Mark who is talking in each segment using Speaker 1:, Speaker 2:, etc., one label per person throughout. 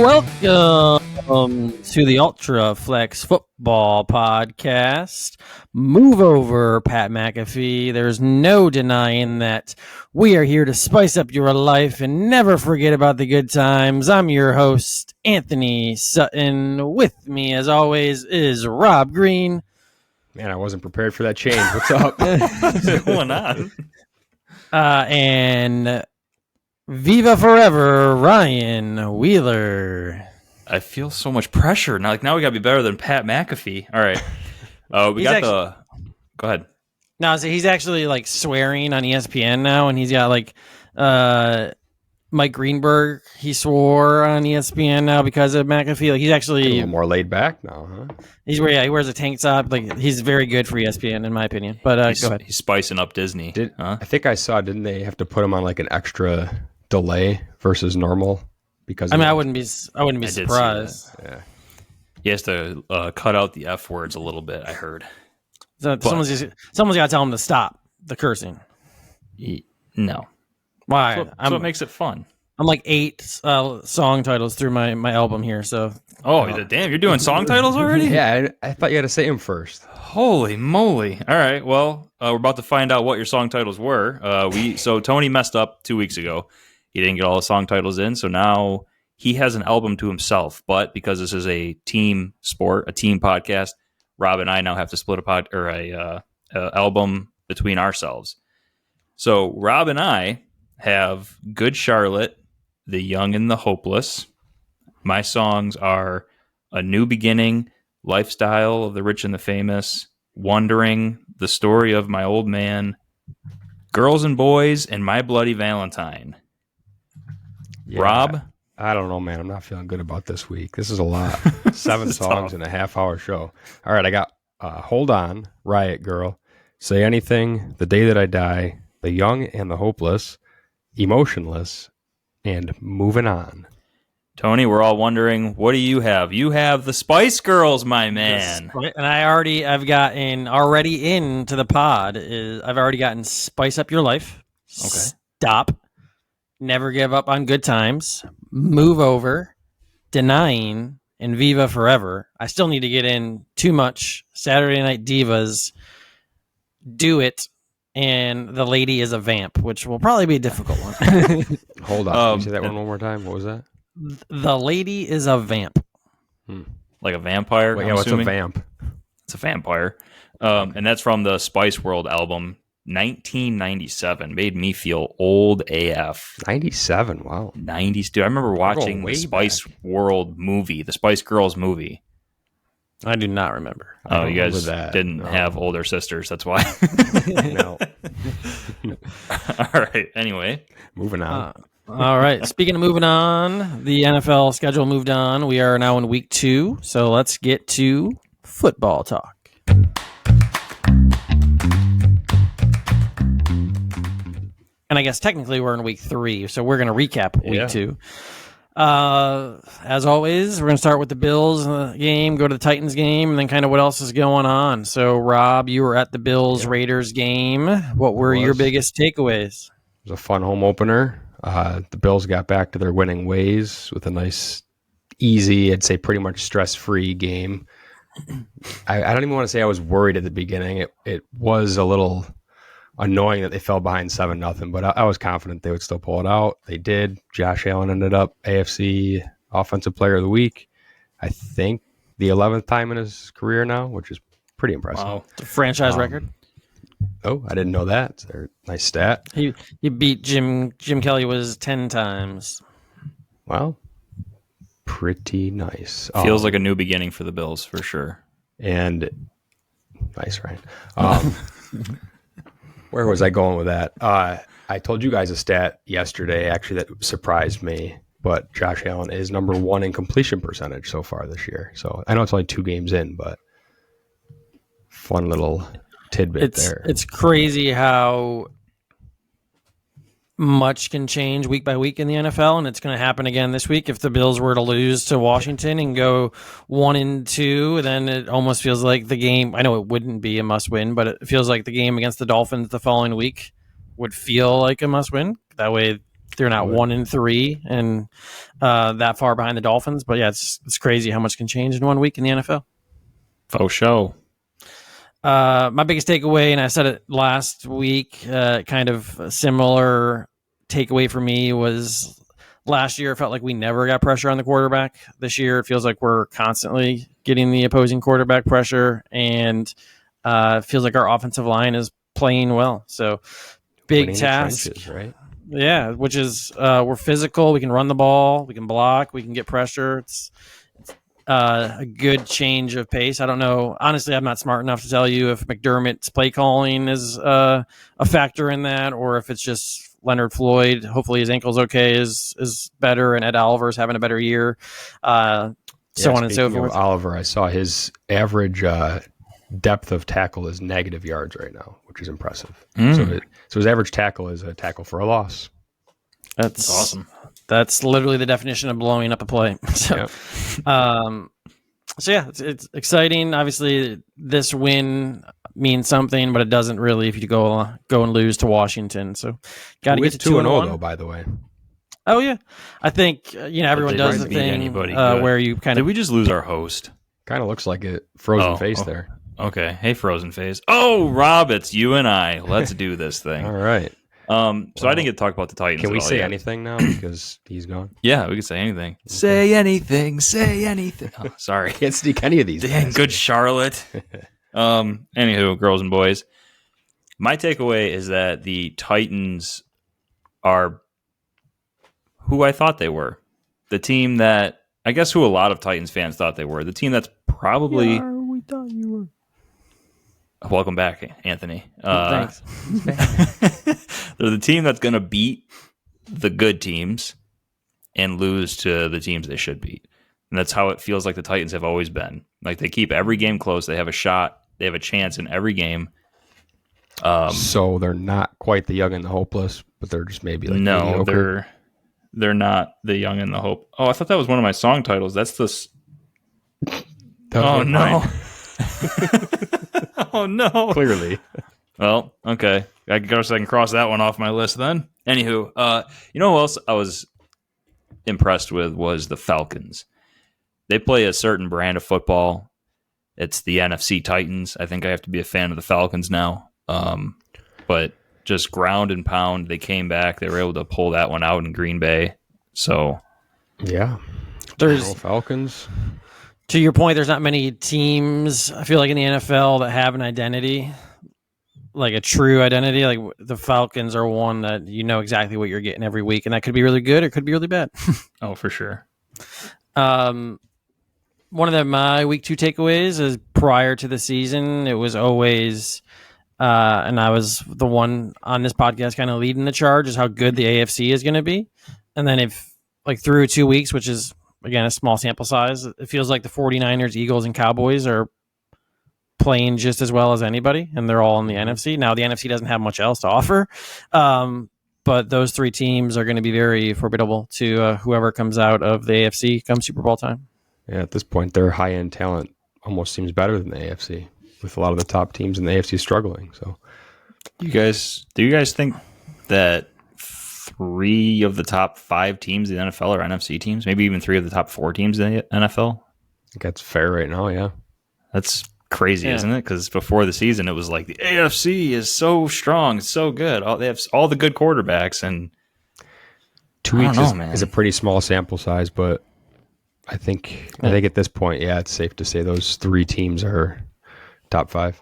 Speaker 1: Welcome to the Ultraflex Football Podcast. Move over, Pat McAfee. There's no denying that we are here to spice up your life and never forget about the good times. I'm your host, Anthony Sutton. With me, as always, is Rob Green.
Speaker 2: Man, I wasn't prepared for that change. What's up?
Speaker 3: What's going on?
Speaker 1: And Viva Forever, Ryan Wheeler.
Speaker 3: I feel so much pressure now. Now we gotta be better than Pat McAfee. All right, Go ahead.
Speaker 1: No, so he's actually like swearing on ESPN now, and he's got like Mike Greenberg. He swore on ESPN now because of McAfee. Like he's actually
Speaker 2: a little more laid back now, huh?
Speaker 1: He wears a tank top. Like he's very good for ESPN in my opinion. But go ahead.
Speaker 3: He's spicing up Disney.
Speaker 2: I think I saw. Didn't they have to put him on like an extra delay versus normal? Because
Speaker 1: I wouldn't be surprised.
Speaker 2: Yeah.
Speaker 3: He has to cut out the F words a little bit. I heard.
Speaker 1: So someone's got to tell him to stop the cursing.
Speaker 3: No.
Speaker 1: Why?
Speaker 3: So it makes it fun.
Speaker 1: I'm like 8 song titles through my album here. So.
Speaker 3: Damn! You're doing song titles already?
Speaker 2: Yeah, I thought you had to say them first.
Speaker 3: Holy moly! All right. Well, we're about to find out what your song titles were. So Tony messed up 2 weeks ago. He didn't get all the song titles in, so now he has an album to himself. But because this is a team sport, a team podcast, Rob and I now have to split a album between ourselves. So Rob and I have Good Charlotte, The Young and the Hopeless. My songs are A New Beginning, Lifestyle of the Rich and the Famous, Wondering, The Story of My Old Man, Girls and Boys, and My Bloody Valentine.
Speaker 2: Yeah,
Speaker 3: Rob?
Speaker 2: I don't know, man. I'm not feeling good about this week. This is a lot. 7 songs in a half-hour show. All right, I got Hold On, Riot Girl, Say Anything, The Day That I Die, The Young and the Hopeless, Emotionless, and Moving On.
Speaker 3: Tony, we're all wondering, what do you have? You have the Spice Girls, my man.
Speaker 1: And I've gotten into the pod. I've already gotten Spice Up Your Life.
Speaker 3: Okay.
Speaker 1: Stop. Never Give Up on Good Times, Move Over, Denying, and Viva Forever. I still need to get in Too Much, Saturday Night Divas, Do It, and The Lady is a Vamp, which will probably be a difficult one.
Speaker 2: Hold on. Can you say that one more time? What was that?
Speaker 1: The Lady is a Vamp.
Speaker 3: Like a vampire?
Speaker 2: Wait, what's a vamp?
Speaker 3: It's a vampire. And that's from the Spice World album, 1997. Made me feel old AF.
Speaker 2: 97, wow.
Speaker 3: 90s, dude. I remember watching the Spice World movie, the Spice Girls movie.
Speaker 1: I do not remember.
Speaker 3: Oh, you guys didn't have older sisters. That's why.
Speaker 2: No.
Speaker 3: All right. Anyway.
Speaker 2: Moving on.
Speaker 1: All right. Speaking of moving on, the NFL schedule moved on. We are now in week 2. So let's get to football talk. And I guess technically we're in week 3, so we're going to recap week 2. As always, we're going to start with the Bills game, go to the Titans game, and then kind of what else is going on. So, Rob, you were at the Bills-Raiders game. What were your biggest takeaways?
Speaker 2: It was a fun home opener. The Bills got back to their winning ways with a nice, easy, I'd say pretty much stress-free game. I don't even want to say I was worried at the beginning. It was a little annoying that they fell behind 7-0, but I was confident they would still pull it out. They did. Josh Allen ended up AFC Offensive Player of the Week. I think the 11th time in his career now, which is pretty impressive.
Speaker 1: Wow. It's a franchise record.
Speaker 2: Oh, I didn't know that. It's a nice stat.
Speaker 1: He beat Jim Kelly was 10 times.
Speaker 2: Wow. Pretty nice.
Speaker 3: Feels like a new beginning for the Bills, for sure.
Speaker 2: And nice, Ryan. Where was I going with that? I told you guys a stat yesterday, actually, that surprised me. But Josh Allen is number 1 in completion percentage so far this year. So I know it's only 2 games in, but fun little tidbit there.
Speaker 1: It's crazy how much can change week by week in the NFL, and it's going to happen again this week. If the Bills were to lose to Washington and go 1-2, then it almost feels like the game, I know it wouldn't be a must-win, but it feels like the game against the Dolphins the following week would feel like a must-win. That way they're not 1-3 and that far behind the Dolphins. But yeah, it's crazy how much can change in 1 week in the NFL.
Speaker 3: Faux show.
Speaker 1: My biggest takeaway, and I said it last week, kind of a similar takeaway for me was last year it felt like we never got pressure on the quarterback. This year it feels like we're constantly getting the opposing quarterback pressure, and it feels like our offensive line is playing well. So big task,
Speaker 2: trenches, right?
Speaker 1: Yeah, which is we're physical. We can run the ball. We can block. We can get pressure. It's a good change of pace. I don't know. Honestly, I'm not smart enough to tell you if McDermott's play calling is a factor in that, or if it's just Leonard Floyd. Hopefully his ankle's okay, is better, and Ed Oliver's having a better year. So on and so forth.
Speaker 2: Oliver, I saw his average depth of tackle is negative yards right now, which is impressive. So his average tackle is a tackle for a loss.
Speaker 1: That's
Speaker 3: awesome.
Speaker 1: That's literally the definition of blowing up a play. So,
Speaker 2: Yep.
Speaker 1: So yeah, it's exciting. Obviously, this win means something, but it doesn't really if you go and lose to Washington. So, got to get to
Speaker 2: 2-0 though. By the way.
Speaker 1: Oh yeah, I think everyone does the thing where you kind of.
Speaker 3: Did we just lose our host?
Speaker 2: Kind of looks like it. Frozen face there.
Speaker 3: Okay. Hey, frozen face. Oh, Rob, it's you and I. Let's do this thing.
Speaker 2: All right.
Speaker 3: So I didn't get to talk about the Titans.
Speaker 2: Can we say anything now because he's gone?
Speaker 3: Yeah, we can say anything. Okay. Say anything. Say anything. Oh, sorry,
Speaker 2: can't sneak any of these.
Speaker 3: Dang, good Charlotte. Anywho, girls and boys, my takeaway is that the Titans are who I thought they were. The team that I guess who a lot of Titans fans thought they were. The team that's probably.
Speaker 1: We thought you were.
Speaker 3: Welcome back, Anthony.
Speaker 1: Thanks.
Speaker 3: They're the team that's going to beat the good teams and lose to the teams they should beat. And that's how it feels like the Titans have always been. Like they keep every game close. They have a shot. They have a chance in every game.
Speaker 2: So they're not quite the young and the hopeless, but they're just maybe like
Speaker 3: mediocre. They're not the young and the hope. Oh, I thought that was one of my song titles. That's the. Oh no. Oh no!
Speaker 2: Clearly.
Speaker 3: Well, okay. I guess I can cross that one off my list then. Anywho, you know who else I was impressed with was the Falcons. They play a certain brand of football. It's the NFC Titans. I think I have to be a fan of the Falcons now. But just ground and pound, they came back. They were able to pull that one out in Green Bay. So,
Speaker 2: yeah,
Speaker 1: there's
Speaker 2: Falcons.
Speaker 1: To your point, there's not many teams, I feel like, in the NFL that have an identity, like a true identity. Like the Falcons are one that you know exactly what you're getting every week, and that could be really good or it could be really bad.
Speaker 3: Oh, for sure.
Speaker 1: One of my week 2 takeaways is prior to the season, it was always, and I was the one on this podcast kind of leading the charge, is how good the AFC is going to be. And then if, like, through 2 weeks, which is, again, a small sample size, it feels like the 49ers, Eagles, and Cowboys are playing just as well as anybody, and they're all in the NFC. Now, the NFC doesn't have much else to offer, but those 3 teams are going to be very formidable to whoever comes out of the AFC come Super Bowl time.
Speaker 2: Yeah, at this point, their high-end talent almost seems better than the AFC, with a lot of the top teams in the AFC struggling. So,
Speaker 3: do you guys think that 3 of the top 5 teams in the NFL are NFC teams? Maybe even 3 of the top 4 teams in the NFL?
Speaker 2: I think that's fair right now, yeah.
Speaker 3: That's crazy, isn't it? Because before the season, it was like the AFC is so strong, it's so good. They have all the good quarterbacks. And
Speaker 2: 2 weeks is a pretty small sample size, but I think at this point, yeah, it's safe to say those 3 teams are top 5.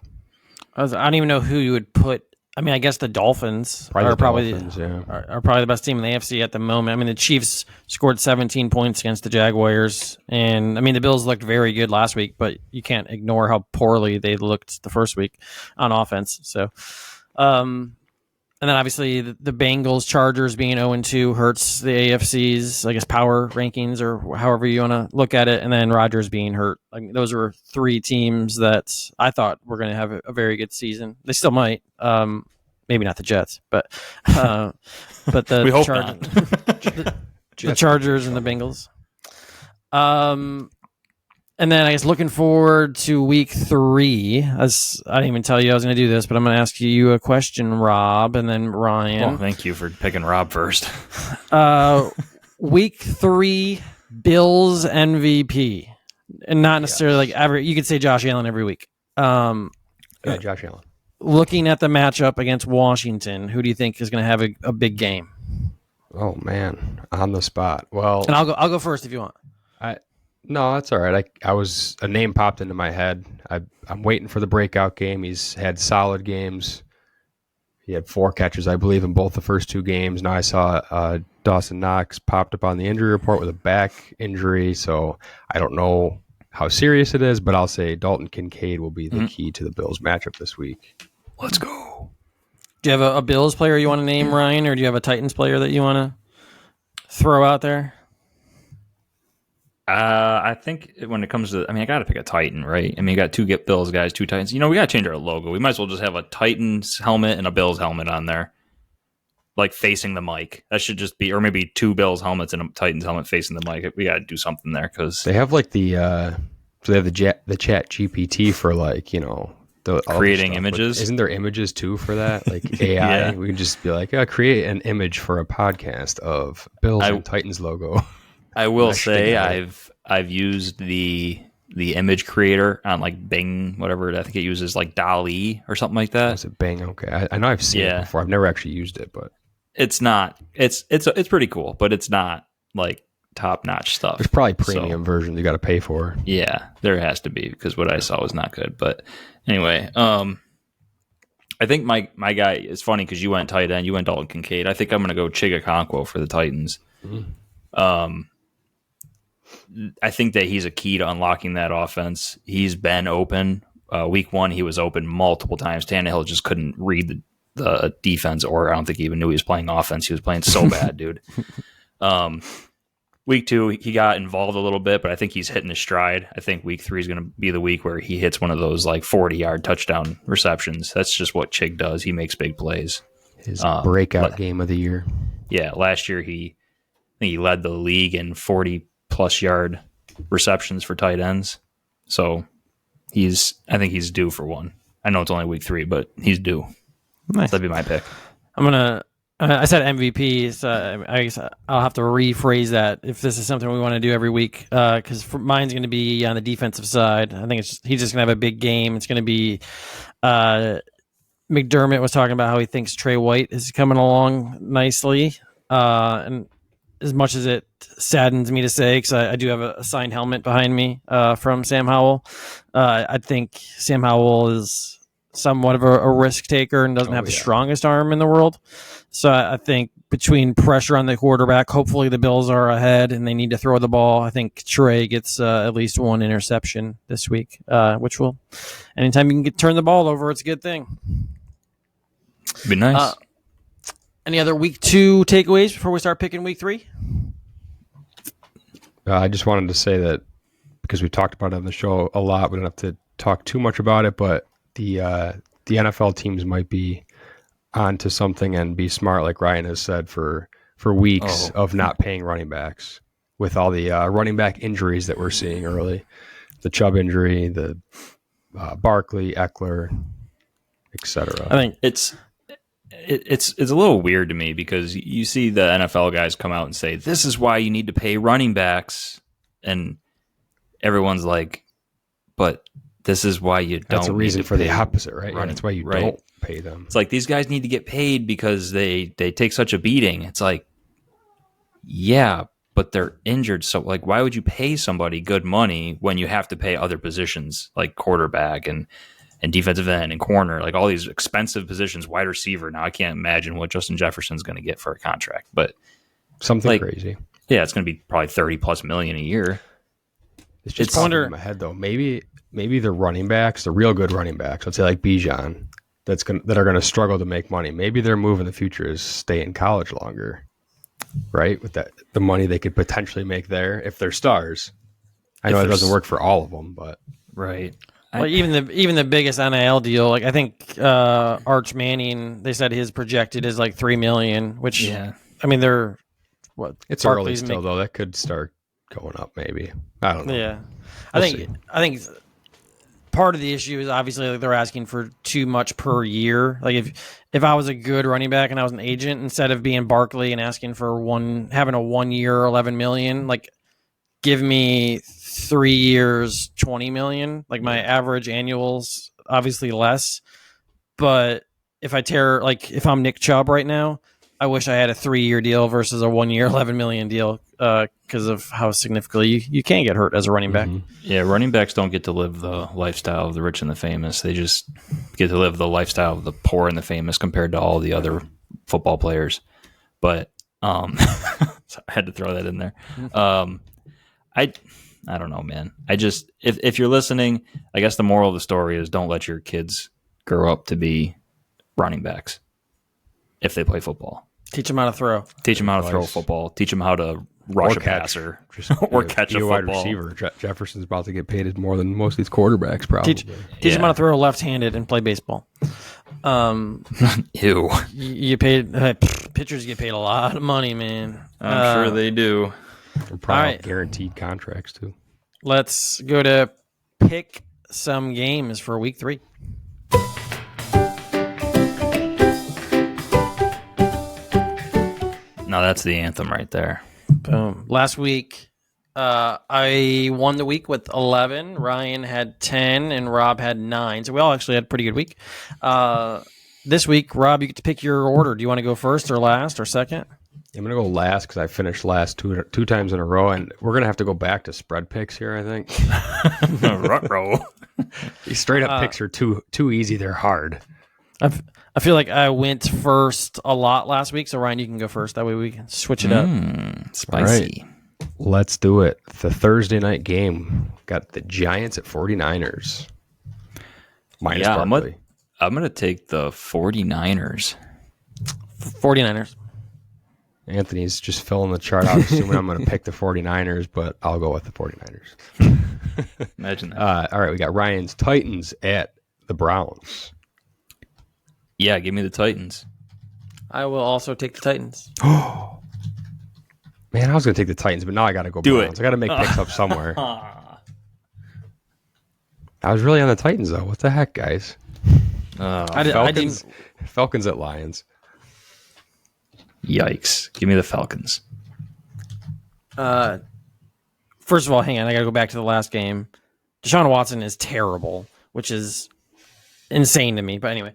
Speaker 1: I don't even know who you would put. I mean, I guess the Dolphins are probably the best team in the AFC at the moment. I mean, the Chiefs scored 17 points against the Jaguars, and I mean, the Bills looked very good last week, but you can't ignore how poorly they looked the first week on offense. So, and then obviously the Bengals, Chargers being 0-2 hurts the AFC's, I guess, power rankings or however you want to look at it. And then Rodgers being hurt. Like, those were 3 teams that I thought were going to have a very good season. They still might. Maybe not the Jets, but the
Speaker 3: we hope not.
Speaker 1: the Chargers and the Bengals. And then I guess looking forward to week 3. As I didn't even tell you I was going to do this, but I'm going to ask you a question, Rob, and then Ryan.
Speaker 3: Oh, thank you for picking Rob first.
Speaker 1: Week 3, Bills MVP, and not necessarily you could say Josh Allen every week.
Speaker 2: Yeah, Josh Allen.
Speaker 1: Looking at the matchup against Washington, who do you think is going to have a big game?
Speaker 2: Oh man, on the spot. Well,
Speaker 1: And I'll go first if you want.
Speaker 2: No, that's all right. A name popped into my head. I'm waiting for the breakout game. He's had solid games. He had 4 catches, I believe, in both the first 2 games. Now I saw Dawson Knox popped up on the injury report with a back injury, so I don't know how serious it is, but I'll say Dalton Kincaid will be the key to the Bills matchup this week.
Speaker 3: Let's go.
Speaker 1: Do you have a Bills player you want to name, Ryan, or do you have a Titans player that you want to throw out there?
Speaker 3: I think when it comes to, I got to pick a Titan, right? You got 2 Bills guys, 2 Titans. We got to change our logo. We might as well just have a Titans helmet and a Bills helmet on there, like facing the mic. That should just be, or maybe 2 Bills helmets and a Titans helmet facing the mic. We got to do something there because
Speaker 2: they have like they have the Chat GPT for the
Speaker 3: creating
Speaker 2: stuff,
Speaker 3: images.
Speaker 2: Isn't there images too for that? Like AI,
Speaker 3: Yeah.
Speaker 2: We can just be like, create an image for a podcast of Bills and Titans logo.
Speaker 3: I will say I've used the image creator on like Bing, whatever. I think it uses like DALL-E or something like that.
Speaker 2: Is it Bing? Okay, I know I've seen it before. I've never actually used it, but
Speaker 3: it's not. It's pretty cool, but it's not like top notch stuff.
Speaker 2: There's probably premium versions you got to pay for.
Speaker 3: Yeah, there has to be because what I saw was not good. But anyway, I think my guy is funny because you went tight end, you went Dalton Kincaid. I think I'm going to go Chigakonkwo for the Titans. Mm-hmm. I think that he's a key to unlocking that offense. He's been open. Week 1, he was open multiple times. Tannehill just couldn't read the defense, or I don't think he even knew he was playing offense. He was playing so bad, dude. Week 2, he got involved a little bit, but I think he's hitting his stride. I think week 3 is going to be the week where he hits one of those like 40-yard touchdown receptions. That's just what Chig does. He makes big plays.
Speaker 2: His breakout game of the year. Yeah,
Speaker 3: last year I think he led the league in 40-plus yard receptions for tight ends. So I think he's due for one. I know it's only week 3, but he's due.
Speaker 1: Nice.
Speaker 3: That'd be my pick.
Speaker 1: I said MVP, so I guess I'll have to rephrase that if this is something we want to do every week, because mine's going to be on the defensive side. I think he's just going to have a big game. It's going to be McDermott was talking about how he thinks Trey White is coming along nicely, and as much as it saddens me to say, because I do have a signed helmet behind me from Sam Howell, I think Sam Howell is somewhat of a risk taker and doesn't have the strongest arm in the world. So I think between pressure on the quarterback, hopefully the Bills are ahead and they need to throw the ball. I think Trey gets at least 1 interception this week, which will, anytime you can turn the ball over, it's a good thing.
Speaker 3: Be nice.
Speaker 1: Any other week 2 takeaways before we start picking week 3?
Speaker 2: I just wanted to say that because we talked about it on the show a lot, we don't have to talk too much about it, but the NFL teams might be onto something and be smart, like Ryan has said, for weeks of not paying running backs with all the running back injuries that we're seeing early. The Chubb injury, the Barkley, Eckler, etc.
Speaker 3: I think it's a little weird to me because you see the NFL guys come out and say, this is why you need to pay running backs. And everyone's like, but this is why you don't.
Speaker 2: That's a reason for the opposite, right?
Speaker 3: Yeah,
Speaker 2: that's why you don't pay them.
Speaker 3: It's like these guys need to get paid because they take such a beating. It's like, yeah, but they're injured. So like, why would you pay somebody good money when you have to pay other positions like quarterback and defensive end and corner, like all these expensive positions, wide receiver. Now I can't imagine what Justin Jefferson's going to get for a contract, but
Speaker 2: something crazy.
Speaker 3: Yeah, it's going to be probably $30+ million a year.
Speaker 2: It's just popping in my head though. Maybe the running backs, the real good running backs, let's say like Bijan, that are going to struggle to make money. Maybe their move in the future is stay in college longer, right? With the money they could potentially make there if they're stars. I know it doesn't work for all of them, but
Speaker 3: right.
Speaker 1: Well, even the biggest NIL deal, like I think Arch Manning, they said his projected is like $3 million, which I mean it's
Speaker 2: early still though. That could start going up maybe. I don't know.
Speaker 1: Yeah, I think part of the issue is obviously like they're asking for too much per year. Like if I was a good running back and I was an agent, instead of being Barkley and asking for having a 1 year $11 million, like give me 3 years $20 million. Like my average annual's obviously less, but if I'm Nick Chubb right now, I wish I had a 3-year deal versus a 1 year $11 million deal because of how significantly you can get hurt as a running back.
Speaker 2: Mm-hmm.
Speaker 3: Yeah, running backs don't get to live the lifestyle of the rich and the famous. They just get to live the lifestyle of the poor and the famous compared to all the other football players. But so I had to throw that in there. I don't know, man. I just if you're listening, I guess the moral of the story is don't let your kids grow up to be running backs if they play football.
Speaker 1: Teach them how to throw.
Speaker 3: Teach them how to throw a football. Teach them how to rush a passer or catch a football.
Speaker 2: Wide receiver. Jefferson's about to get paid more than most of these quarterbacks probably.
Speaker 1: Teach them how to throw left-handed and play baseball.
Speaker 3: Ew.
Speaker 1: You paid pitchers get paid a lot of money, man.
Speaker 3: I'm sure they do.
Speaker 2: They're probably guaranteed contracts too.
Speaker 1: Let's go to pick some games for week 3.
Speaker 3: No, that's the anthem right there.
Speaker 1: Boom. Last week, I won the week with 11. Ryan had 10, and Rob had 9. So we all actually had a pretty good week. This week, Rob, you get to pick your order. Do you want to go first or last or second?
Speaker 2: I'm going to go last because I finished last two times in a row, and we're going to have to go back to spread picks here, I think.
Speaker 3: Ruh-roh.
Speaker 2: These straight-up picks are too easy. They're hard.
Speaker 1: I feel like I went first a lot last week, so Ryan, you can go first. That way we can switch it up.
Speaker 3: Spicy.
Speaker 2: Right. Let's do it. The Thursday night game got the Giants at 49ers. Minus Barkley.
Speaker 3: I'm going to take the 49ers.
Speaker 1: 49ers.
Speaker 2: Anthony's just filling the chart out, assuming I'm going to pick the 49ers, but I'll go with the 49ers.
Speaker 3: Imagine that.
Speaker 2: All right, we got Ryan's Titans at the Browns.
Speaker 3: Yeah, give me the Titans.
Speaker 1: I will also take the Titans.
Speaker 2: Oh, man, I was going to take the Titans, but now I got to go Browns. I got to make picks up somewhere. I was really on the Titans, though. What the heck, guys? Falcons at Lions.
Speaker 3: Yikes. Give me the Falcons.
Speaker 1: First of all, hang on. I got to go back to the last game. Deshaun Watson is terrible, which is insane to me. But anyway.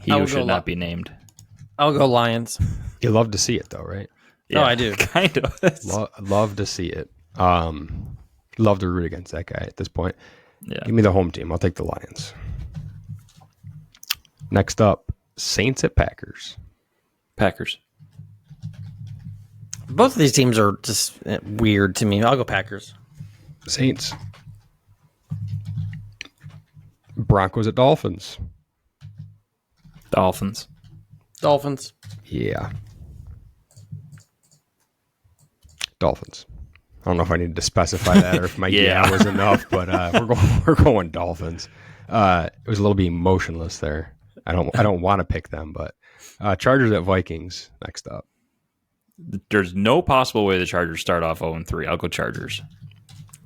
Speaker 3: He who should not be named.
Speaker 1: I'll go Lions.
Speaker 2: You love to see it, though, right?
Speaker 1: Yeah, I do.
Speaker 3: Kind of.
Speaker 2: Love to see it. Love to root against that guy at this point.
Speaker 3: Yeah.
Speaker 2: Give me the home team. I'll take the Lions. Next up, Saints at Packers.
Speaker 3: Packers.
Speaker 1: Both of these teams are just weird to me. I'll go Packers.
Speaker 2: Saints. Broncos at Dolphins.
Speaker 3: Dolphins.
Speaker 2: Yeah. Dolphins. I don't know if I needed to specify that or if my yeah was enough, but we're going Dolphins. It was a little bit emotionless there. I don't want to pick them, but Chargers at Vikings next up.
Speaker 3: There's no possible way the Chargers start off 0-3. I'll go Chargers.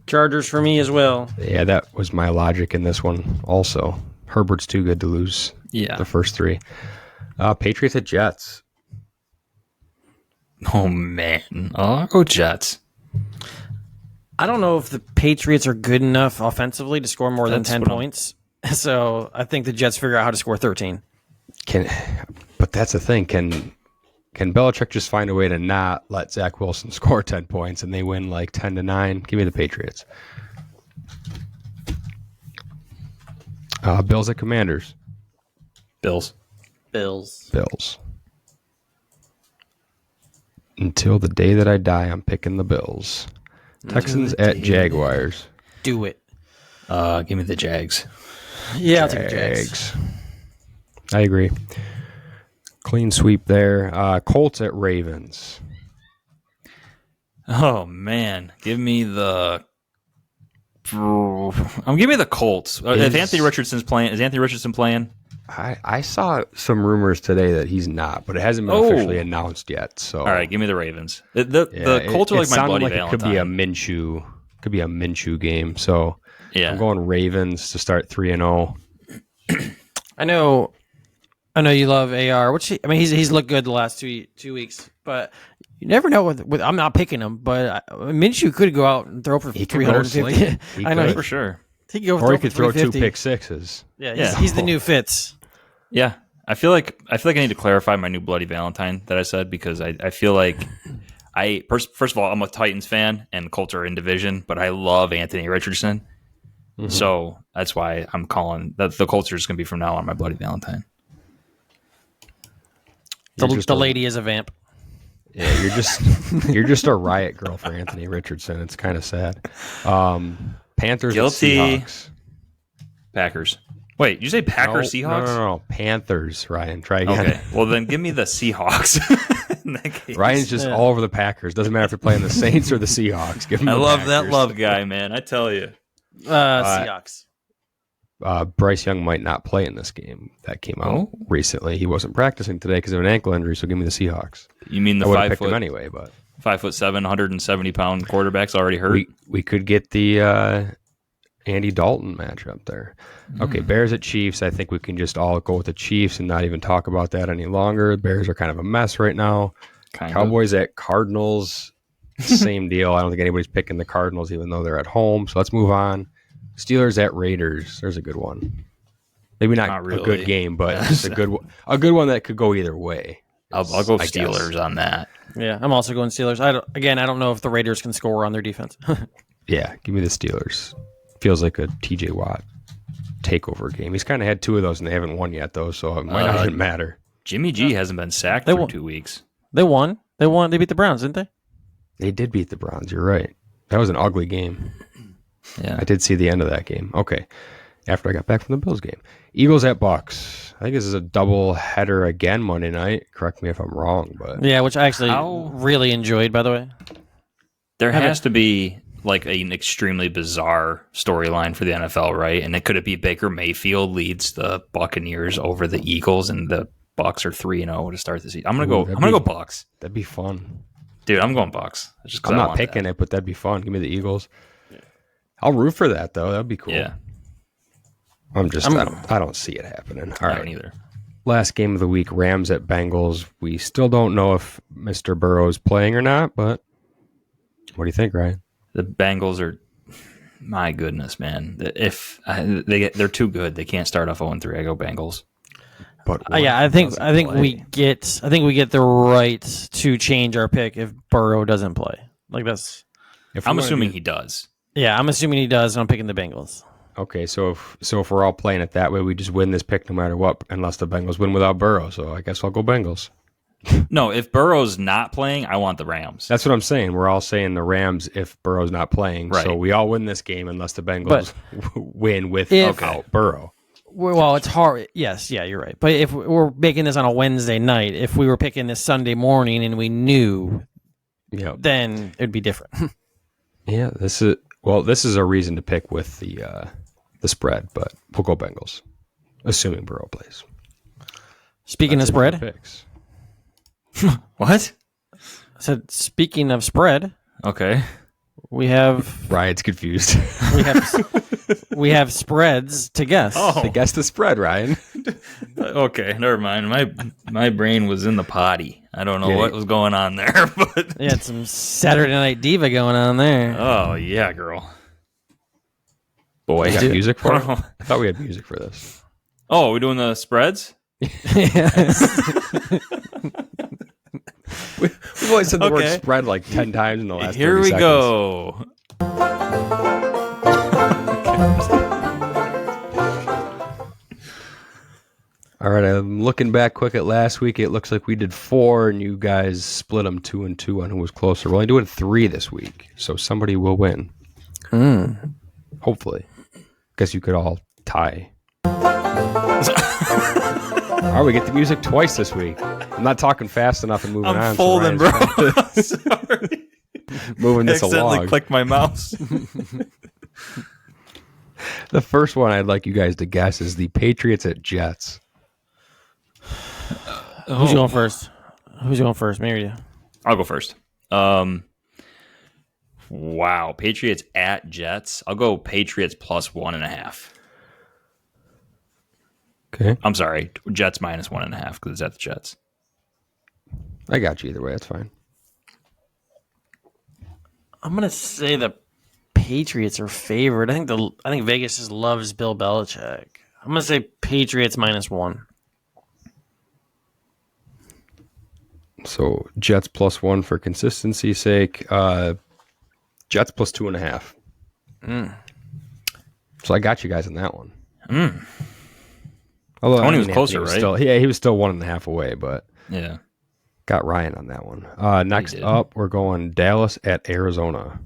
Speaker 1: Chargers for me as well.
Speaker 2: Yeah, that was my logic in this one also. Herbert's too good to lose the first 3. Patriots at Jets.
Speaker 3: Oh, man. I'll go Jets.
Speaker 1: I don't know if the Patriots are good enough offensively to score more than 10 points. So I think the Jets figure out how to score 13.
Speaker 2: But that's the thing. Can Belichick just find a way to not let Zach Wilson score 10 points and they win like 10-9? Give me the Patriots. Bills at Commanders.
Speaker 3: Bills.
Speaker 2: Until the day that I die, I'm picking the Bills. Texans at Jaguars.
Speaker 1: Do it.
Speaker 3: Give me the Jags.
Speaker 1: Yeah, I'll take the Jags.
Speaker 2: I agree. Clean sweep there. Colts at Ravens.
Speaker 3: Oh man, give me the Colts. If Anthony Richardson's playing, is Anthony Richardson playing?
Speaker 2: I saw some rumors today that he's not, but it hasn't been officially announced yet. So
Speaker 3: all right, give me the Ravens. The Colts are like my buddy
Speaker 2: like
Speaker 3: Valentine.
Speaker 2: It could be a Minshew Could be a Minshew game. So
Speaker 3: Yeah.
Speaker 2: I'm going Ravens to start 3-0.
Speaker 1: I know you love AR. He's looked good the last two weeks, but you never know. With I'm not picking him, but Minshew could go out and throw for
Speaker 2: He could go
Speaker 1: 350.
Speaker 2: slinging. He
Speaker 1: I know
Speaker 2: could.
Speaker 3: For sure.
Speaker 1: he could go
Speaker 2: Or he could throw 2
Speaker 1: 350.
Speaker 2: pick sixes.
Speaker 1: Yeah, he's the new Fitz.
Speaker 3: Yeah. I feel like I need to clarify my new Bloody Valentine that I said, because I feel like first of all, I'm a Titans fan and Colts are in division, but I love Anthony Richardson. Mm-hmm. So that's why I'm calling that the Colts are just going to be from now on my Bloody Valentine.
Speaker 1: The lady is a vamp.
Speaker 2: Yeah, you're just a riot girl for Anthony Richardson. It's kind of sad. Panthers
Speaker 3: Guilty.
Speaker 2: and Seahawks.
Speaker 3: Packers. Wait, did you say Packers, Seahawks?
Speaker 2: No. Panthers, Ryan. Try again.
Speaker 3: Okay. Well, then give me the Seahawks. In that case.
Speaker 2: Ryan's just all over the Packers. Doesn't matter if they're playing the Saints or the Seahawks. Give him
Speaker 3: I
Speaker 2: the
Speaker 3: love
Speaker 2: Packers.
Speaker 3: that love guy, man. I tell you.
Speaker 1: Seahawks.
Speaker 2: Bryce Young might not play in this game. That came out recently. He wasn't practicing today because of an ankle injury, so give me the Seahawks.
Speaker 3: You mean the
Speaker 2: I would have picked him anyway, but
Speaker 3: 5'7", 170-pound quarterback's already hurt?
Speaker 2: We could get the Andy Dalton matchup there. Okay, Bears at Chiefs. I think we can just all go with the Chiefs and not even talk about that any longer. Bears are kind of a mess right now. Cowboys at Cardinals. Same deal. I don't think anybody's picking the Cardinals, even though they're at home. So let's move on. Steelers at Raiders. There's a good one. Maybe not
Speaker 3: really.
Speaker 2: a good game, but just a good one that could go either way.
Speaker 3: I'll go Steelers on that.
Speaker 1: Yeah, I'm also going Steelers. I don't know if the Raiders can score on their defense.
Speaker 2: Yeah, give me the Steelers. Feels like a TJ Watt takeover game. He's kind of had 2 of those, and they haven't won yet, though, so it might not even matter.
Speaker 3: Jimmy G hasn't been sacked for 2 weeks.
Speaker 1: They won. They beat the Browns, didn't they?
Speaker 2: They did beat the Browns. You're right. That was an ugly game.
Speaker 3: Yeah,
Speaker 2: I did see the end of that game. Okay. After I got back from the Bills game. Eagles at Bucks. I think this is a double header again Monday night. Correct me if I'm wrong, but
Speaker 1: yeah, which I actually really enjoyed, by the way.
Speaker 3: There has to be like an extremely bizarre storyline for the NFL, right? And could it be Baker Mayfield leads the Buccaneers over the Eagles and the Bucks are 3-0 to start the season? I'm gonna go Bucks.
Speaker 2: That'd be fun.
Speaker 3: Dude, I'm going Bucks.
Speaker 2: I'm not picking it, but that'd be fun. Give me the Eagles. I'll root for that though. That'd be cool.
Speaker 3: Yeah.
Speaker 2: I don't see it happening. All right.
Speaker 3: I don't either.
Speaker 2: Last game of the week, Rams at Bengals. We still don't know if Mr. Burrow's playing or not, but what do you think, Ryan?
Speaker 3: The Bengals are, my goodness, man. If they're too good, they can't start off 0-3. I go Bengals.
Speaker 2: But
Speaker 1: I think we get the right to change our pick if Burrow doesn't play. Like that's.
Speaker 3: I'm assuming he does.
Speaker 1: Yeah, I'm assuming he does, and I'm picking the Bengals.
Speaker 2: Okay, so if we're all playing it that way, we just win this pick no matter what, unless the Bengals win without Burrow. So I guess I'll go Bengals.
Speaker 3: No, if Burrow's not playing, I want the Rams.
Speaker 2: That's what I'm saying. We're all saying the Rams if Burrow's not playing.
Speaker 3: Right.
Speaker 2: So we all win this game unless the Bengals win without Burrow.
Speaker 1: Well, it's hard. Yes, yeah, you're right. But if we're making this on a Wednesday night, if we were picking this Sunday morning and we knew, then it'd be different.
Speaker 2: Yeah, this is a reason to pick with the spread, but we'll go Bengals, assuming Burrow plays.
Speaker 1: Speaking of spread,
Speaker 2: picks.
Speaker 3: What?
Speaker 1: I said speaking of spread.
Speaker 3: Okay.
Speaker 1: We have
Speaker 2: Ryan's confused.
Speaker 1: we have spreads to guess.
Speaker 3: Oh.
Speaker 2: To guess the spread, Ryan.
Speaker 3: Okay, never mind. My brain was in the potty. I don't know what was going on there, but
Speaker 1: you had some Saturday Night Diva going on there.
Speaker 3: Oh yeah, girl. Boy,
Speaker 2: you got music for it? I thought we had music for this.
Speaker 3: Oh, we're doing the spreads?
Speaker 2: We've always said the word spread like 10 times in the last 30
Speaker 3: Here we
Speaker 2: seconds.
Speaker 3: go.
Speaker 2: All right, I'm looking back quick at last week. It looks like we did 4, and you guys split them 2 and 2 on who was closer. We're only doing 3 this week, so somebody will win. Hopefully. Guess you could all tie. All right, we get the music twice this week. I'm not talking fast enough and moving on.
Speaker 3: I'm folding, bro.
Speaker 2: Sorry. Moving this
Speaker 3: accidentally
Speaker 2: along.
Speaker 3: clicked my mouse.
Speaker 2: The first one I'd like you guys to guess is the Patriots at Jets.
Speaker 1: Who's going first? Me or you?
Speaker 3: I'll go first. Wow. Patriots at Jets. I'll go Patriots plus 1.5.
Speaker 2: Okay.
Speaker 3: I'm sorry. Jets minus 1.5 because it's at the Jets.
Speaker 2: I got you either way. That's fine.
Speaker 1: I'm gonna say the Patriots are favored. I think Vegas just loves Bill Belichick. I'm gonna say Patriots -1.
Speaker 2: So Jets +1 for consistency's sake. Jets plus 2.5. So I got you guys on that one. Although
Speaker 3: Tony was closer, right?
Speaker 2: He was still 1.5 away, but
Speaker 3: Yeah.
Speaker 2: got Ryan on that one. Next
Speaker 3: did.
Speaker 2: up, we're going Dallas at Arizona.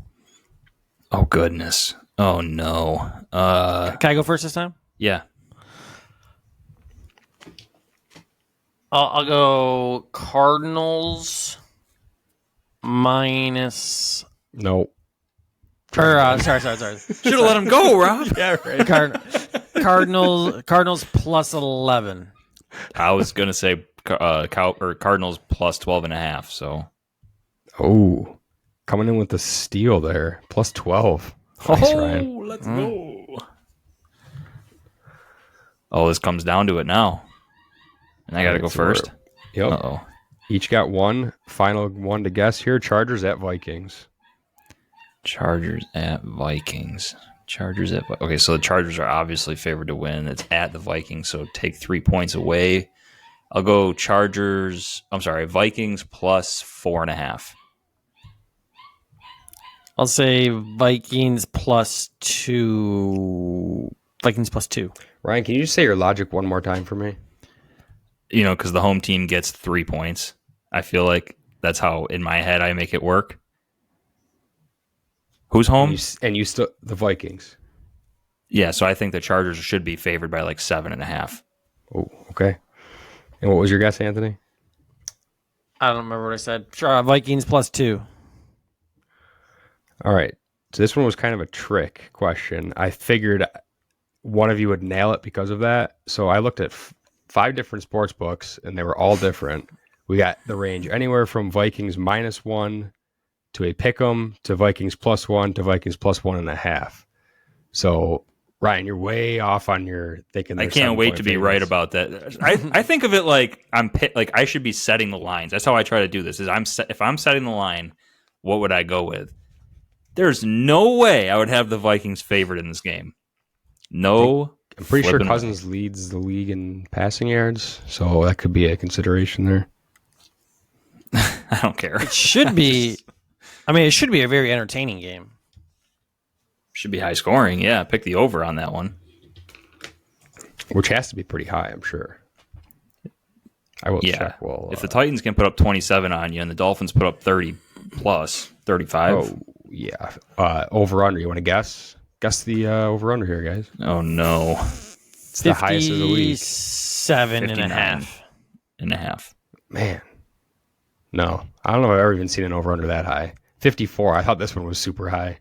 Speaker 3: Oh, goodness. Oh, no.
Speaker 1: Can I go first this time?
Speaker 3: Yeah.
Speaker 1: I'll go Cardinals minus.
Speaker 2: No.
Speaker 1: Sorry.
Speaker 3: Should have let him go, Rob.
Speaker 2: Yeah, right.
Speaker 1: Cardinals +11.
Speaker 3: I was going to say Cardinals plus 12.5. So.
Speaker 2: Oh, coming in with the steal there. +12. Nice, Ryan.
Speaker 3: Let's go. Oh, this comes down to it now. And I got to go first.
Speaker 2: Yep.
Speaker 3: Uh-oh.
Speaker 2: Each got one. Final one to guess here. Chargers at Vikings.
Speaker 3: Chargers at Vikings. Okay, so the Chargers are obviously favored to win. It's at the Vikings, so take 3 points away. I'll go Vikings plus 4.5.
Speaker 1: I'll say Vikings +2. Vikings +2.
Speaker 2: Ryan, can you just say your logic one more time for me?
Speaker 3: Because the home team gets 3 points. I feel like that's how, in my head, I make it work. Who's home?
Speaker 2: And you still the Vikings.
Speaker 3: Yeah, so I think the Chargers should be favored by like 7.5.
Speaker 2: Oh, okay. And what was your guess, Anthony?
Speaker 1: I don't remember what I said. Sure, Vikings +2.
Speaker 2: All right. So this one was kind of a trick question. I figured one of you would nail it because of that. So I looked at 5 different sports books, and they were all different. We got the range anywhere from Vikings -1 to a pick'em to Vikings +1 to Vikings +1.5. So Ryan, you're way off on your thinking.
Speaker 3: I can't wait to be right about that. I think of it like I should be setting the lines. That's how I try to do this. If I'm setting the line, what would I go with? There's no way I would have the Vikings favored in this game. No.
Speaker 2: I'm pretty sure Cousins leads the league in passing yards, so that could be a consideration there.
Speaker 3: I don't care.
Speaker 1: It should be. It should be a very entertaining game.
Speaker 3: Should be high scoring. Yeah, pick the over on that one.
Speaker 2: Which has to be pretty high, I'm sure. I will check. Well,
Speaker 3: if the Titans can put up 27 on you and the Dolphins put up 30 plus 35.
Speaker 2: Oh, yeah. Over-under. You want to guess? Guess the over-under here, guys.
Speaker 3: Oh, no.
Speaker 2: It's the highest of the week.
Speaker 1: 57.5.
Speaker 2: Man. No. I don't know if I've ever even seen an over-under that high. 54. I thought this one was super high.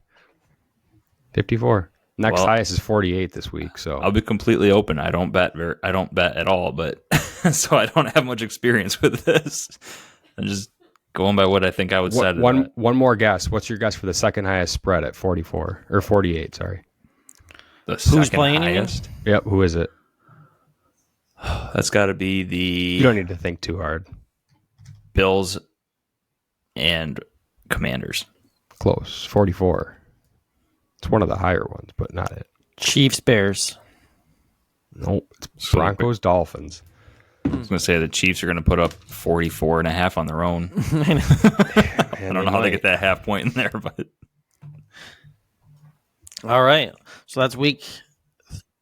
Speaker 2: 54. Next highest is 48 this week. So
Speaker 3: I'll be completely open. I don't bet at all, but so I don't have much experience with this. I'm just going by what I think I would set.
Speaker 2: One more guess. What's your guess for the second highest spread at 44 or 48? Sorry.
Speaker 3: Who's playing highest?
Speaker 2: Yep. Who is it?
Speaker 3: That's got to be the.
Speaker 2: You don't need to think too hard.
Speaker 3: Bills and Commanders.
Speaker 2: Close. 44. It's one of the higher ones, but not it.
Speaker 1: Chiefs, Bears.
Speaker 2: Nope. It's Broncos, Dolphins.
Speaker 3: I was going to say the Chiefs are going to put up 44.5 on their own. I don't know how they get that half point in there, but.
Speaker 1: All right. So that's week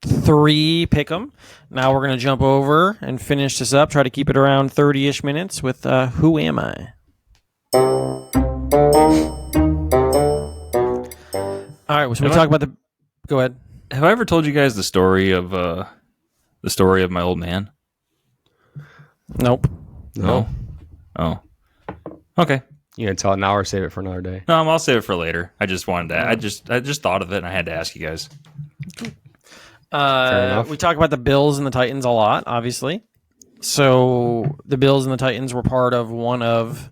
Speaker 1: 3 pick'em. Now we're going to jump over and finish this up. Try to keep it around 30-ish minutes with Who Am I? All right, so we talk about the. Go ahead.
Speaker 3: Have I ever told you guys the story of my old man?
Speaker 1: Nope.
Speaker 2: No.
Speaker 3: Oh. Okay.
Speaker 2: You gonna tell it now or save it for another day?
Speaker 3: No, I'll save it for later. I just wanted to. I just thought of it and I had to ask you guys.
Speaker 1: We talk about the Bills and the Titans a lot, obviously. So the Bills and the Titans were part of one of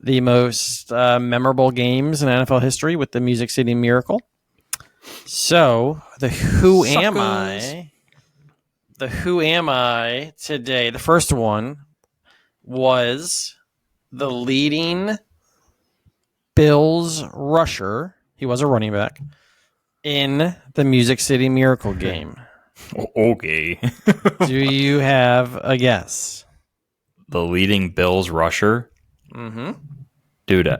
Speaker 1: the most memorable games in NFL history with the Music City Miracle. So, the Who Am I? The Who Am I today? The first one was the leading Bills rusher. He was a running back in the Music City Miracle game.
Speaker 3: Okay.
Speaker 1: Do you have a guess?
Speaker 3: The leading Bills rusher?
Speaker 1: Mm-hmm.
Speaker 3: Dude,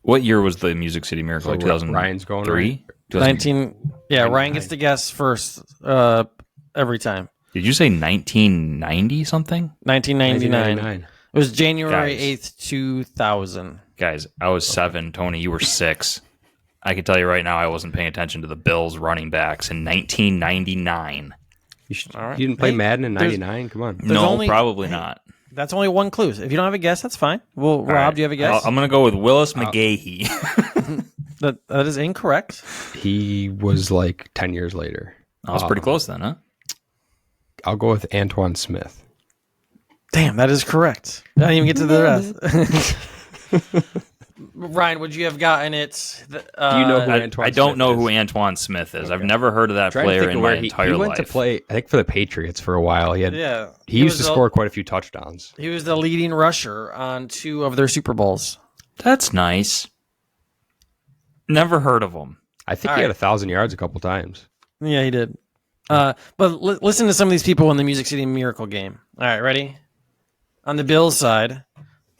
Speaker 3: what year was the Music City Miracle? Like 2003?
Speaker 2: Ryan's going right?
Speaker 1: 19. Yeah, Ryan gets to guess first every time.
Speaker 3: Did you say 1990 something?
Speaker 1: 1999. It was January
Speaker 3: Guys.
Speaker 1: 8th, 2000.
Speaker 3: Guys, I was 7. Tony, you were 6. I can tell you right now I wasn't paying attention to the Bills running backs in 1999.
Speaker 1: All right.
Speaker 2: You didn't play
Speaker 1: Hey,
Speaker 2: Madden in 99? Come on.
Speaker 3: No,
Speaker 1: only-
Speaker 3: probably not.
Speaker 1: That's only one clue. If you don't have a guess, that's fine. Well, Rob,
Speaker 3: right.
Speaker 1: do you have a guess?
Speaker 3: I'm going to go with Willis McGahee.
Speaker 1: That is incorrect.
Speaker 2: He was like 10 years later.
Speaker 3: I was pretty close then, huh?
Speaker 2: I'll go with Antoine Smith.
Speaker 1: Damn, that is correct. I didn't even get to the rest. Ryan, would you have gotten it?
Speaker 2: Do you know who
Speaker 3: I
Speaker 2: Antoine
Speaker 3: don't
Speaker 2: Smith
Speaker 3: know
Speaker 2: is?
Speaker 3: who Antoine Smith is. I've never heard of that
Speaker 2: Trying to
Speaker 3: player
Speaker 2: think
Speaker 3: in
Speaker 2: of
Speaker 3: my
Speaker 2: where
Speaker 3: entire
Speaker 2: he went
Speaker 3: life.
Speaker 2: to play, I think, for the Patriots for a while. He used to score quite a few touchdowns.
Speaker 1: He was the leading rusher on 2 of their Super Bowls.
Speaker 3: That's nice. Never heard of him.
Speaker 2: I think
Speaker 1: All
Speaker 2: he had
Speaker 1: right.
Speaker 2: 1,000 yards a couple times.
Speaker 1: Yeah, he did. But listen to some of these people in the Music City Miracle game. All right, ready? On the Bills side,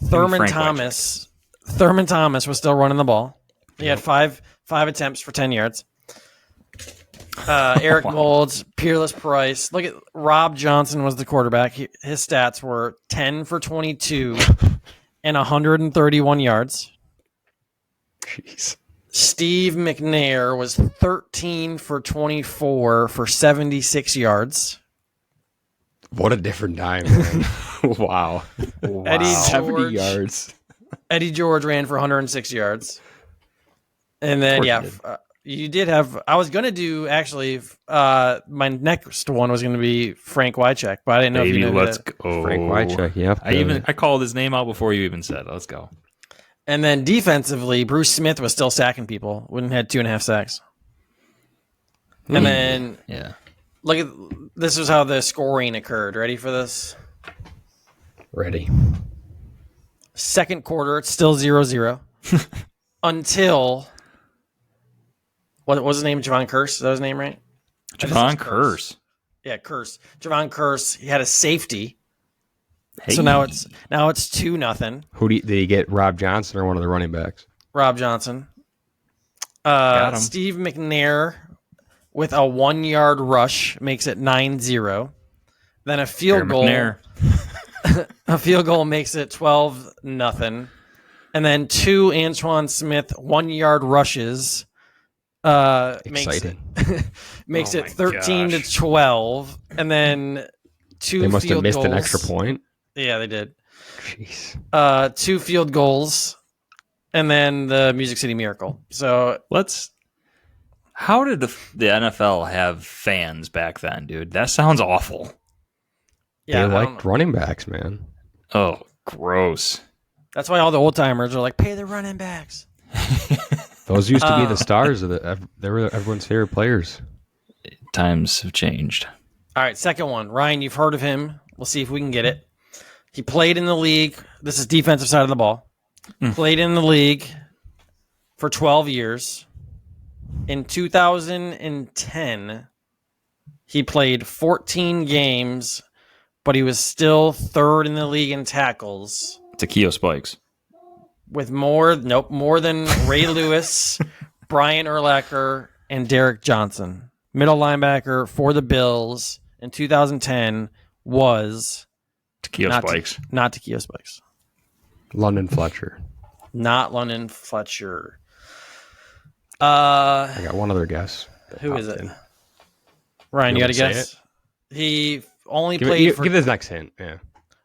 Speaker 1: Thurman
Speaker 3: Frank
Speaker 1: Thomas. Thurman Thomas was still running the ball. He had five attempts for 10 yards. Eric Moulds, Peerless Price. Look at Rob Johnson was the quarterback. His stats were 10 for 22 and 131 yards.
Speaker 2: Jeez.
Speaker 1: Steve McNair was 13 for 24 for 76 yards.
Speaker 2: What a different time, man. Wow.
Speaker 1: Eddie
Speaker 2: 70
Speaker 1: George.
Speaker 2: yards.
Speaker 1: Eddie George ran for 106 yards. And then,
Speaker 3: Of course
Speaker 1: yeah,
Speaker 3: he did.
Speaker 1: you did have. I was going to do, actually, my next one was going to be Frank Wycheck, but I didn't know if
Speaker 3: Baby,
Speaker 1: you knew
Speaker 3: let's
Speaker 1: that.
Speaker 3: go.
Speaker 2: Frank Wycheck, yep.
Speaker 3: I called his name out before you even said it. Let's go.
Speaker 1: And then defensively, Bruce Smith was still sacking people. Wouldn't had 2.5 sacks. And then,
Speaker 3: Yeah.
Speaker 1: look at this was how the scoring occurred. Ready for this?
Speaker 2: Ready.
Speaker 1: Second quarter, it's still 0-0 until what was his name? Javon Curse. Is that his name, right?
Speaker 3: Javon Curse.
Speaker 1: Yeah, Curse. Javon Curse. He had a safety.
Speaker 3: Hey.
Speaker 1: So now it's 2-0.
Speaker 2: Did he get Rob Johnson or one of the running backs?
Speaker 1: Rob Johnson.
Speaker 3: Got him.
Speaker 1: Steve McNair with a 1-yard rush makes it 9-0. Then a field goal.
Speaker 3: McNair.
Speaker 1: A field goal makes it 12-0. And then 2 Antoine Smith 1-yard rushes
Speaker 2: Exciting.
Speaker 1: makes
Speaker 3: Oh
Speaker 1: it
Speaker 3: my
Speaker 1: 13-12. And then 2
Speaker 2: They must have
Speaker 1: field
Speaker 2: missed
Speaker 1: goals.
Speaker 2: an extra point.
Speaker 1: Yeah, they did.
Speaker 2: Jeez.
Speaker 1: 2 field goals. And then the Music City Miracle. So
Speaker 3: How did the NFL have fans back then, dude? That sounds awful.
Speaker 1: yeah,
Speaker 2: They
Speaker 1: I don't
Speaker 2: liked
Speaker 1: know.
Speaker 2: running backs, man.
Speaker 3: Oh, gross.
Speaker 1: That's why all the old timers are like, pay the running backs.
Speaker 2: Those used to be the stars of they were everyone's favorite players.
Speaker 3: Times have changed.
Speaker 1: All right, second one. Ryan, you've heard of him. We'll see if we can get it. He played in the league. This is defensive side of the ball. Played in the league for 12 years. In 2010, he played 14 games, but he was still third in the league in tackles
Speaker 3: Takeo Spikes.
Speaker 1: with more than Ray Lewis, Brian Urlacher, and Derek Johnson. Middle linebacker for the Bills in 2010 was
Speaker 3: Takeo Spikes.
Speaker 1: not Takeo Spikes.
Speaker 2: London Fletcher.
Speaker 1: Not London Fletcher.
Speaker 2: I got one other guess.
Speaker 1: Who is it? Ryan, you got to
Speaker 2: You want me to
Speaker 1: guess? He only
Speaker 2: Give,
Speaker 1: played
Speaker 2: it,
Speaker 1: for
Speaker 2: give this next hint. Yeah.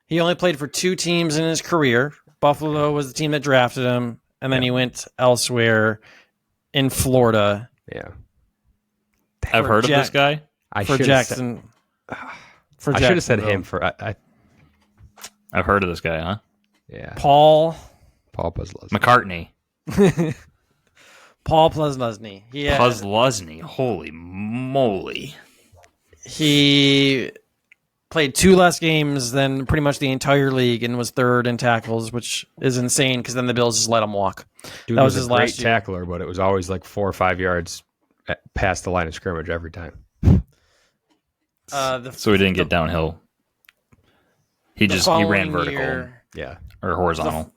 Speaker 1: he only played for 2 teams in his career. Buffalo was the team that drafted him, and then he went elsewhere in Florida
Speaker 3: I've
Speaker 2: Yeah.
Speaker 1: For
Speaker 3: heard of this guy.
Speaker 2: I
Speaker 1: for
Speaker 2: should
Speaker 1: Jackson.
Speaker 2: I should have said him for.
Speaker 3: I've heard of this guy, huh?
Speaker 2: Yeah.
Speaker 1: Paul
Speaker 2: Puzzlesny.
Speaker 3: McCartney.
Speaker 1: Paul Puzzlesny.
Speaker 3: Puzzlesny. Holy moly.
Speaker 1: He played 2 less games than pretty much the entire league and was third in tackles, which is insane because then the Bills just let him walk.
Speaker 2: Dude
Speaker 1: that
Speaker 2: was
Speaker 1: his
Speaker 2: a great
Speaker 1: last year.
Speaker 2: tackler, but it was always like 4 or 5 yards past the line of scrimmage every time.
Speaker 3: So he didn't get downhill. He ran vertical
Speaker 2: Yeah.
Speaker 3: or horizontal.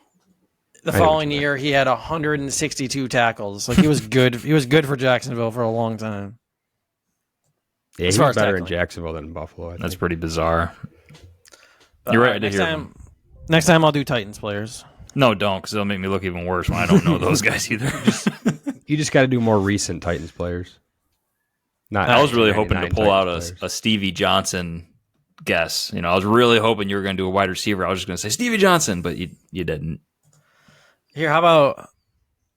Speaker 1: The following year, he had 162 tackles. Like he was good. He was good for Jacksonville for a long time.
Speaker 2: Yeah, he was better in Jacksonville than in Buffalo. I think.
Speaker 3: That's pretty bizarre. You're right to hear them.
Speaker 1: Next time I'll do Titans players.
Speaker 3: No, don't, because it'll make me look even worse when I don't know those guys either.
Speaker 2: You just got to do more recent Titans players.
Speaker 3: I was really hoping to pull out a Stevie Johnson guess. I was really hoping you were going to do a wide receiver. I was just going to say Stevie Johnson, but you didn't.
Speaker 1: Here, how about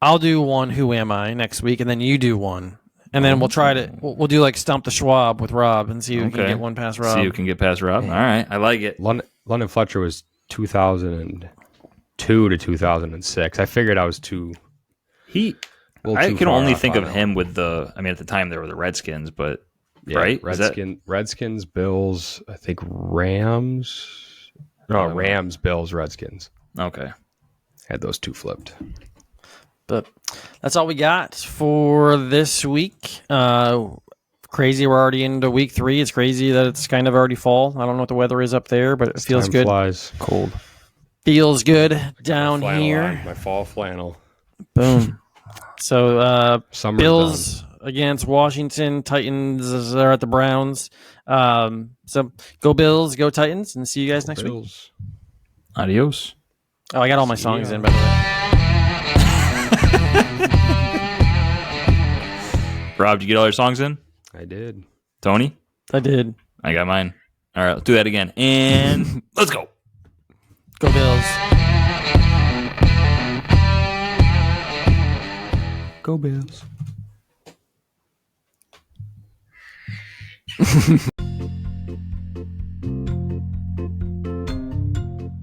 Speaker 1: I'll do one Who Am I next week, and then you do one. And then we'll try to we'll do like Stump the Schwab with Rob and see who can get one past Rob.
Speaker 3: See who can get past Rob. All right, I like it.
Speaker 2: London Fletcher was 2002 to 2006. I figured I was too.
Speaker 3: I can only think of him with at the time there were the Redskins, but right,
Speaker 2: Redskins, Bills, I think Rams. No, Rams, Bills, Redskins.
Speaker 3: Okay,
Speaker 2: had those 2 flipped.
Speaker 1: But that's all we got for this week. Crazy, we're already into week 3. It's crazy that it's kind of already fall. I don't know what the weather is up there, but it feels good.
Speaker 2: Flies.
Speaker 3: Cold.
Speaker 1: Feels good down here.
Speaker 2: My fall flannel.
Speaker 1: Boom. So Bills
Speaker 2: done.
Speaker 1: Against Washington. Titans are at the Browns. So go Bills, go Titans, and see you guys next week.
Speaker 3: Adios.
Speaker 1: Oh, I got all my songs in, by the way.
Speaker 3: Rob, did you get all your songs in?
Speaker 2: I did.
Speaker 3: Tony?
Speaker 1: I did.
Speaker 3: I got mine. All right, let's do that again. And let's go.
Speaker 1: Go Bills.
Speaker 2: Go Bills.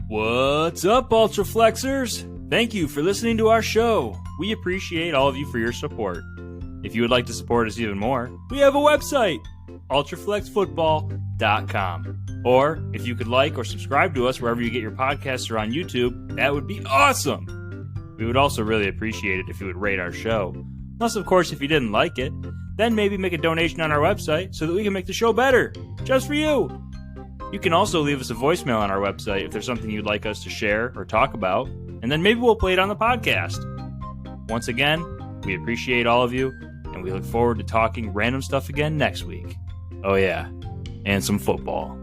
Speaker 3: What's up, Ultraflexers? Thank you for listening to our show. We appreciate all of you for your support. If you would like to support us even more, we have a website, ultraflexfootball.com. Or if you could like or subscribe to us wherever you get your podcasts or on YouTube, that would be awesome. We would also really appreciate it if you would rate our show. Plus, of course, if you didn't like it, then maybe make a donation on our website so that we can make the show better, just for you. You can also leave us a voicemail on our website if there's something you'd like us to share or talk about, and then maybe we'll play it on the podcast. Once again, we appreciate all of you, and we look forward to talking random stuff again next week. Oh yeah, and some football.